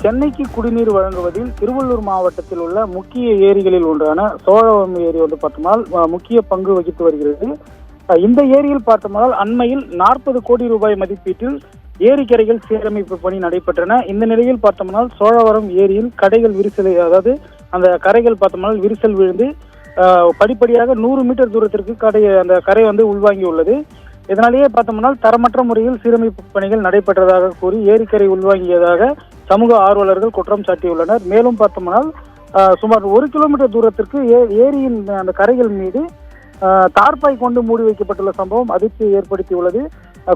சென்னைக்கு குடிநீர் வழங்குவதில் திருவள்ளூர் மாவட்டத்தில் உள்ள முக்கிய ஏரிகளில் ஒன்றான சோழவரம் ஏரி பார்த்தோம்னால் முக்கிய பங்கு வகித்து வருகிறது. இந்த ஏரியில் பார்த்தோம்னால் அண்மையில் 40 கோடி ரூபாய் மதிப்பீட்டில் ஏரிக்கரைகள் சீரமைப்பு பணி நடைபெற்றன. இந்த நிலையில் பார்த்தோம்னால் சோழவரம் ஏரியில் கடைகள் விரிசல், அதாவது அந்த கரைகள் பார்த்தோம்னால் விரிசல் விழுந்து படிப்படியாக 100 மீட்டர் தூரத்திற்கு அந்த கரை உள்வாங்கி உள்ளது. இதனாலேயே பார்த்தோம்னால் தரமற்ற முறையில் சீரமைப்பு பணிகள் நடைபெற்றதாக கூறி ஏரிக்கரை உள்வாங்கியதாக சமூக ஆர்வலர்கள் குற்றம் சாட்டியுள்ளனர். மேலும் பார்த்தோம்னால் சுமார் 1 கிலோமீட்டர் தூரத்திற்கு ஏரியின் அந்த கரைகள் மீது தார்பாய் கொண்டு மூடி வைக்கப்பட்டுள்ள சம்பவம் அதிர்ச்சியை ஏற்படுத்தியுள்ளது.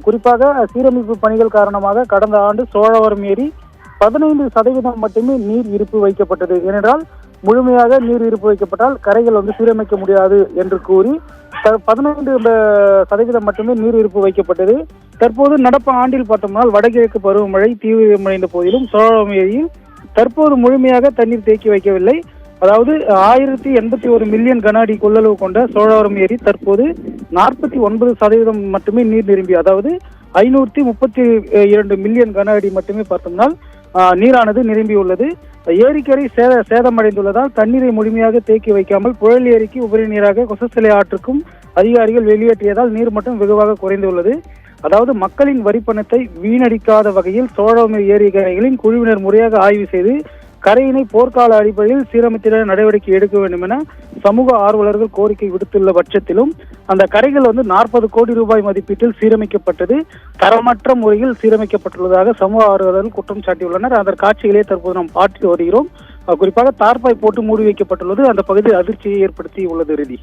குறிப்பாக சீரமைப்பு பணிகள் காரணமாக கடந்த ஆண்டு சோழவரம் ஏரி 15% மட்டுமே நீர் இருப்பு வைக்கப்பட்டது. ஏனென்றால் முழுமையாக நீர் இருப்பு வைக்கப்பட்டால் கரைகள் சீரமைக்க முடியாது என்று கூறி 15% மட்டுமே நீர் இருப்பு வைக்கப்பட்டது. தற்போது நடப்பு ஆண்டில் பார்த்தோம்னால் வடகிழக்கு பருவமழை தீவிரமடைந்த போதிலும் சோழவரம் ஏரியில் தற்போது முழுமையாக தண்ணீர் தேக்கி வைக்கவில்லை. அதாவது 1081 மில்லியன் கன அடி கொள்ளளவு கொண்ட சோழவரம் ஏரி தற்போது 49% மட்டுமே நீர் நிரம்பி, அதாவது 532 மில்லியன் கன அடி மட்டுமே பார்த்தோம்னால் நீரானது நிரம்பியுள்ளது. ஏரிக்கரை சேதமடைந்துள்ளதால் தண்ணீரை முழுமையாக தேக்கி வைக்காமல் புழல் ஏரிக்கு உபரி நீராக கொசஸ்தலை ஆற்றுக்கும் அதிகாரிகள் வெளியேற்றியதால் நீர் மட்டம் வெகுவாக குறைந்துள்ளது. அதாவது மக்களின் வரிப்பணத்தை வீணடிக்காத வகையில் சோழவரம் ஏரிக்கரைகளின் குழுவினர் முறையாக ஆய்வு செய்து கரையினை போர்க்கால அடிப்படையில் சீரமைத்திட நடவடிக்கை எடுக்க வேண்டும் என சமூக ஆர்வலர்கள் கோரிக்கை விடுத்துள்ள பட்சத்திலும் அந்த கரைகள் 40 கோடி ரூபாய் மதிப்பீட்டில் சீரமைக்கப்பட்டது தரமற்ற முறையில் சீரமைக்கப்பட்டுள்ளதாக சமூக ஆர்வலர்கள் குற்றம் சாட்டியுள்ளனர். அதன் காட்சிகளே தற்போது நாம் பார்த்து வருகிறோம். குறிப்பாக தார்பாய் போட்டு மூடி வைக்கப்பட்டுள்ளது. அந்த பகுதி அதிர்ச்சியை ஏற்படுத்தி உள்ளது.